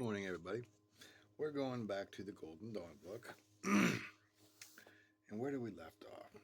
morning, everybody. We're going back to the Golden Dawn book. And where did we left off?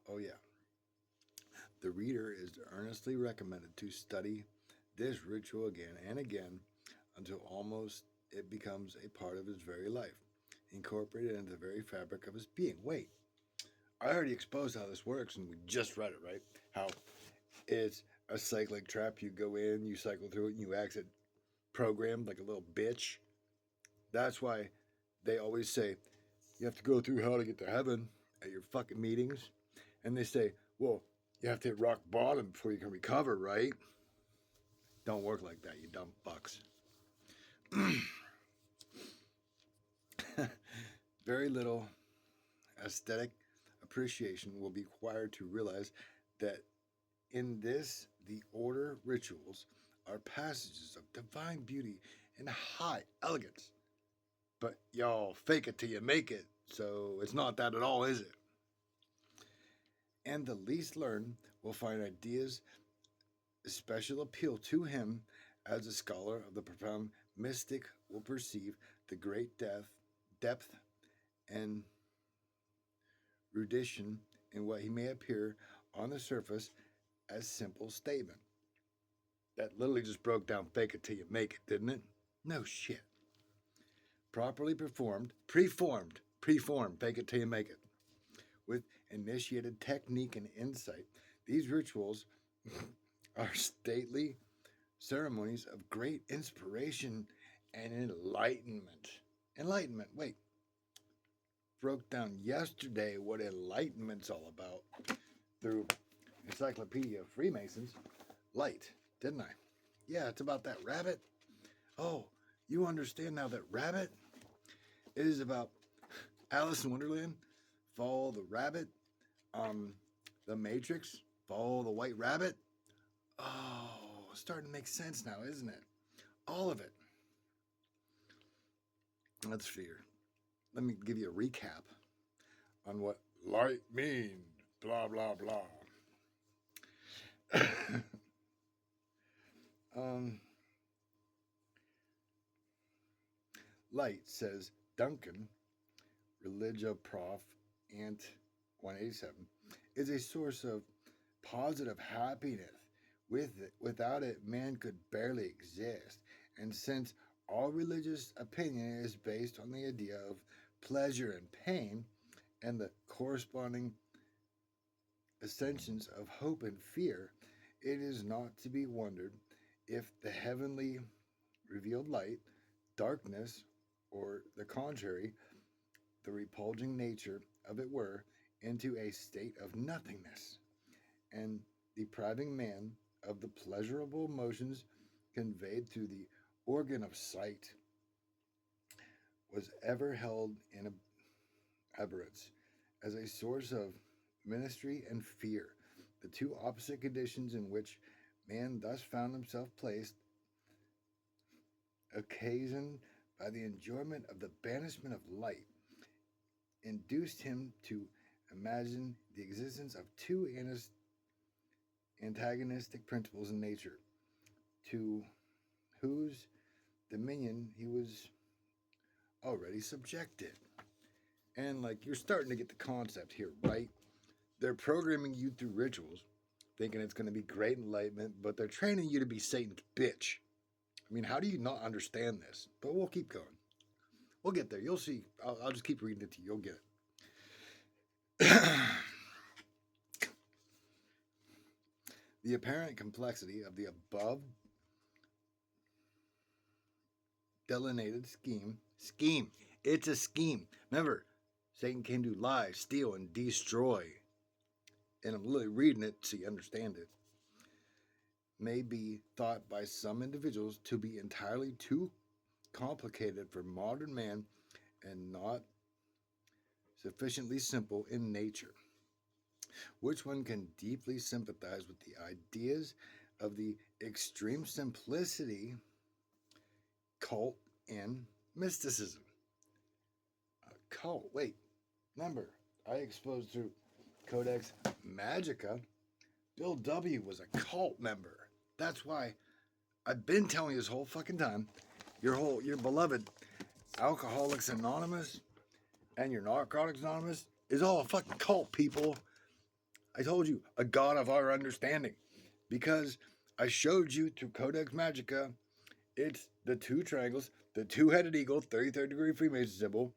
Oh, yeah. The reader is earnestly recommended to study this ritual again and again until almost it becomes a part of his very life, incorporated into the very fabric of his being. Wait, I already exposed how this works, and we just read it, right? How it's a cyclic trap. You go in, you cycle through it, and you exit programmed like a little bitch. That's why they always say you have to go through hell to get to heaven at your fucking meetings. And they say, well, you have to hit rock bottom before you can recover, right? Don't work like that, you dumb fucks. Very little aesthetic appreciation will be required to realize that in this, the order rituals are passages of divine beauty and high elegance. But y'all fake it till you make it, so it's not that at all, is it? And the least learned will find ideas special appeal to him as a scholar of the profound mystic will perceive the great depth and erudition in what he may appear on the surface as simple statement. That literally just broke down fake it till you make it, didn't it? No shit. Properly preformed, fake it till you make it. With initiated technique and insight, these rituals are stately ceremonies of great inspiration and enlightenment. Enlightenment, wait. Broke down yesterday what enlightenment's all about through Encyclopedia of Freemasons. Light, didn't I? Yeah, it's about that rabbit. Oh, you understand now that rabbit is about Alice in Wonderland. Follow the rabbit. The Matrix. Follow the white rabbit. Oh, it's starting to make sense now, isn't it? All of it. Let's figure. Let me give you a recap on what light means. Blah, blah, blah. Light, says Duncan, Religio Prof. Ant 187, is a source of positive happiness. Without it, man could barely exist. And since all religious opinion is based on the idea of pleasure and pain and the corresponding ascensions of hope and fear, it is not to be wondered if the heavenly revealed light, darkness, or the contrary, the repulsing nature of it were, into a state of nothingness, and depriving man of the pleasurable motions conveyed through the organ of sight, was ever held in abhorrence as a source of ministry and fear, the two opposite conditions in which man thus found himself placed, occasioned by the enjoyment of the banishment of light, induced him to imagine the existence of two antagonistic principles in nature, to whose dominion he was already subjected. And like you're starting to get the concept here, right? They're programming you through rituals, thinking it's going to be great enlightenment, but they're training you to be Satan's bitch. I mean, how do you not understand this? But we'll keep going. We'll get there. You'll see. I'll just keep reading it to you. You'll get it. The apparent complexity of the above delineated scheme. It's a scheme. Remember, Satan came to lie, steal, and destroy. And I'm literally reading it so you understand it. May be thought by some individuals to be entirely too complicated for modern man and not sufficiently simple in nature. Which one can deeply sympathize with the ideas of the extreme simplicity, cult, and mysticism? A cult. Wait, remember, I exposed through Codex Magica, Bill W. was a cult member. That's why I've been telling you this whole fucking time. your beloved Alcoholics Anonymous and your Narcotics Anonymous is all a fucking cult, people. I told you, a god of our understanding. Because I showed you through Codex Magica, it's the two triangles, the two-headed eagle, 33rd degree Freemason symbol.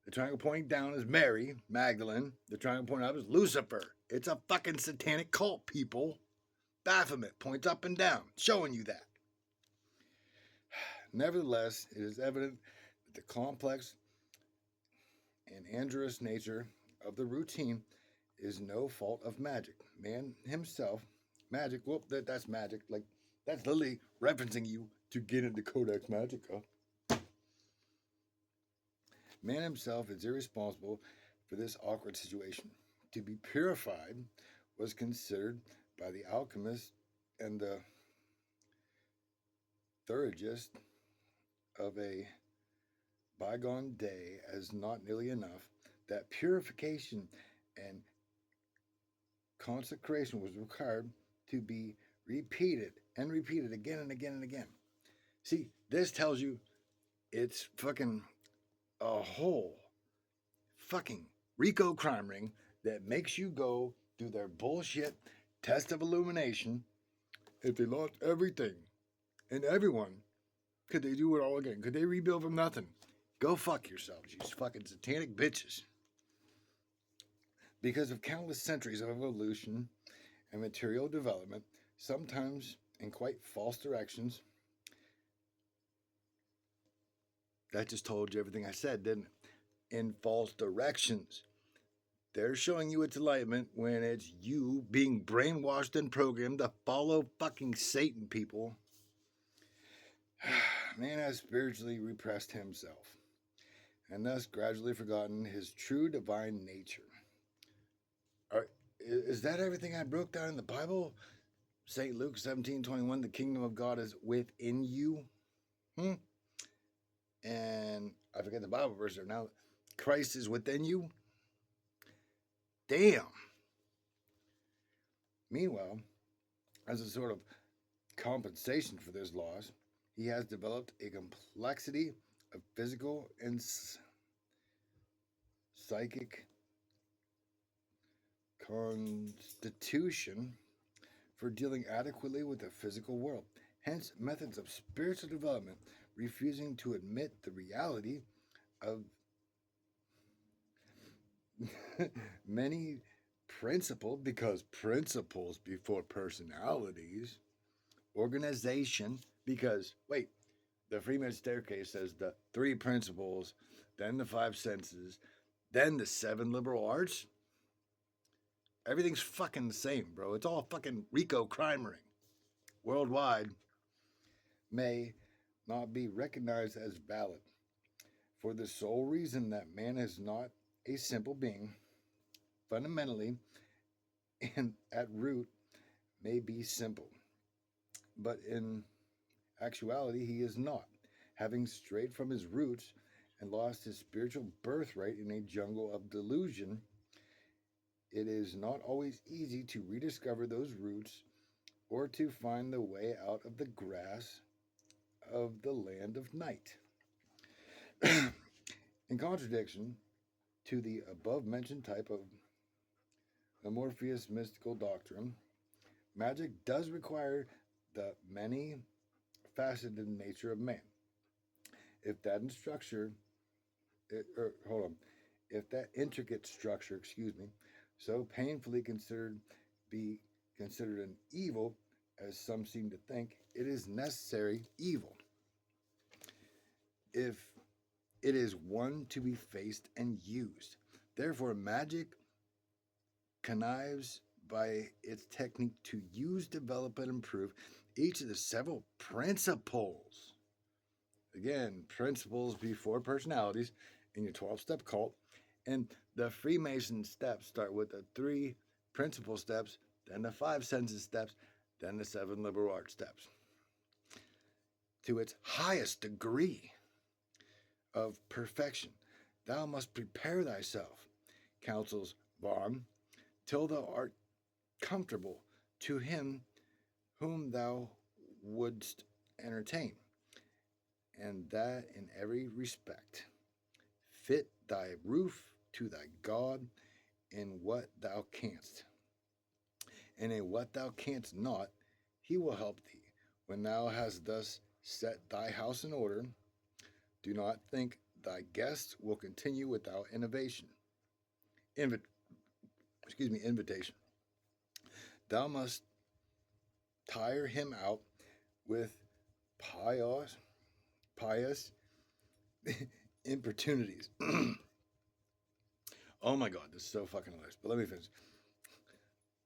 The triangle pointing down is Mary, Magdalene. The triangle pointing up is Lucifer. It's a fucking satanic cult, people. Baphomet points up and down, showing you that. Nevertheless, it is evident that the complex and androgynous nature of the routine is no fault of magic. Man himself, magic, well, that's magic. Like, that's literally referencing you to get into Codex Magica. Man himself is irresponsible for this awkward situation. To be purified was considered by the alchemist and the theurgist of a bygone day as not nearly enough. That purification and consecration was required to be repeated and repeated again and again and again. See, this tells you it's fucking a whole fucking RICO crime ring that makes you go through their bullshit test of illumination. If they lost everything and everyone, could they do it all again? Could they rebuild from nothing? Go fuck yourselves, you fucking satanic bitches. Because of countless centuries of evolution and material development, sometimes in quite false directions. That just told you everything I said, didn't it? In false directions. They're showing you its enlightenment when it's you being brainwashed and programmed to follow fucking Satan, people. Man has spiritually repressed himself and thus gradually forgotten his true divine nature. Is that everything I broke down in the Bible? St. Luke 17:21, the kingdom of God is within you. And I forget the Bible verse there now. Christ is within you. Damn. Meanwhile, as a sort of compensation for this loss, he has developed a complexity of physical and psychic constitution for dealing adequately with the physical world. Hence, methods of spiritual development refusing to admit the reality of many principles, because principles before personalities, organization, because, wait, the Freeman Staircase says the 3 principles, then the 5 senses, then the 7 liberal arts. Everything's fucking the same, bro. It's all fucking RICO crime ring. Worldwide may not be recognized as valid for the sole reason that man is not a simple being. Fundamentally and at root may be simple, but in actuality he is not, having strayed from his roots and lost his spiritual birthright in a jungle of delusion. It is not always easy to rediscover those roots or to find the way out of the grass of the land of night. In contradiction to the above-mentioned type of amorphous mystical doctrine, magic does require the many-faceted nature of man. If that intricate structure, so painfully considered an evil, as some seem to think, it is necessary evil. If it is one to be faced and used. Therefore, magic connives by its technique to use, develop, and improve each of the several principles. Again, principles before personalities in your 12-step cult. And the Freemason steps start with the 3 principal steps, then the 5 senses steps, then the 7 liberal arts steps. To its highest degree of perfection, thou must prepare thyself, counsels Vaughan, till thou art comfortable to him whom thou wouldst entertain. and that in every respect. Fit thy roof to thy God in what thou canst, and in what thou canst not, he will help thee. When thou hast thus set thy house in order, do not think thy guests will continue without innovation. Invitation. Thou must tire him out with pious importunities. Oh my God, this is so fucking hilarious. But let me finish.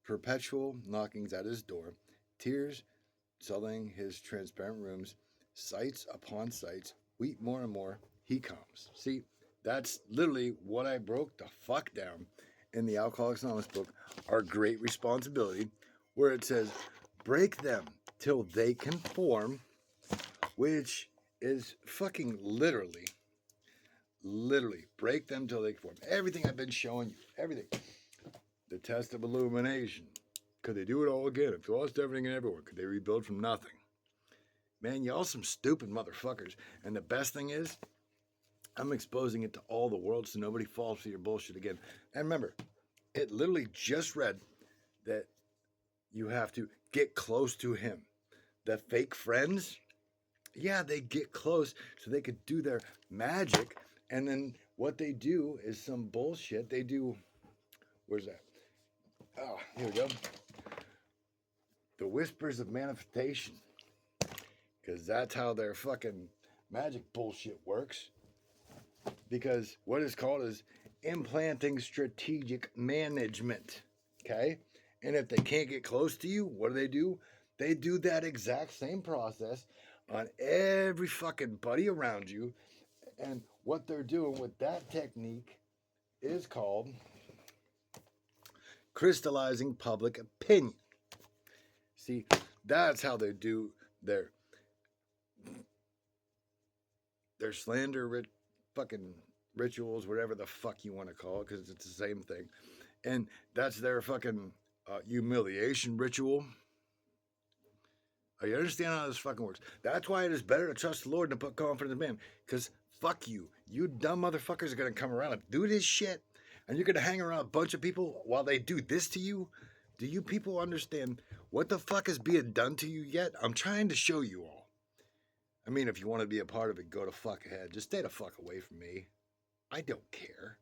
Perpetual knockings at his door, tears selling his transparent rooms, sights upon sights, weep more and more, he comes. See, that's literally what I broke the fuck down in the Alcoholics Anonymous book, Our Great Responsibility, where it says, break them till they conform, which is fucking literally break them till they conform. Everything I've been showing you, everything. The test of illumination. Could they do it all again? If they lost everything and everyone, could they rebuild from nothing? Man, y'all some stupid motherfuckers. And the best thing is, I'm exposing it to all the world so nobody falls for your bullshit again. And remember, it literally just read that you have to get close to him. The fake friends, yeah, they get close so they could do their magic. And then what they do is some bullshit. They do, where's that? Oh, here we go. The whispers of manifestation. Because that's how their fucking magic bullshit works. Because what it's called is implanting strategic management. Okay? And if they can't get close to you, what do? They do that exact same process on every fucking buddy around you. And what they're doing with that technique is called crystallizing public opinion. See, that's how they do their slander fucking rituals, whatever the fuck you want to call it, because it's the same thing. And that's their fucking humiliation ritual. You understand how this fucking works? That's why it is better to trust the Lord than to put confidence in man. Because fuck you. You dumb motherfuckers are going to come around and do this shit. And you're going to hang around a bunch of people while they do this to you. Do you people understand what the fuck is being done to you yet? I'm trying to show you all. I mean, if you want to be a part of it, go to fuck ahead. Just stay the fuck away from me. I don't care.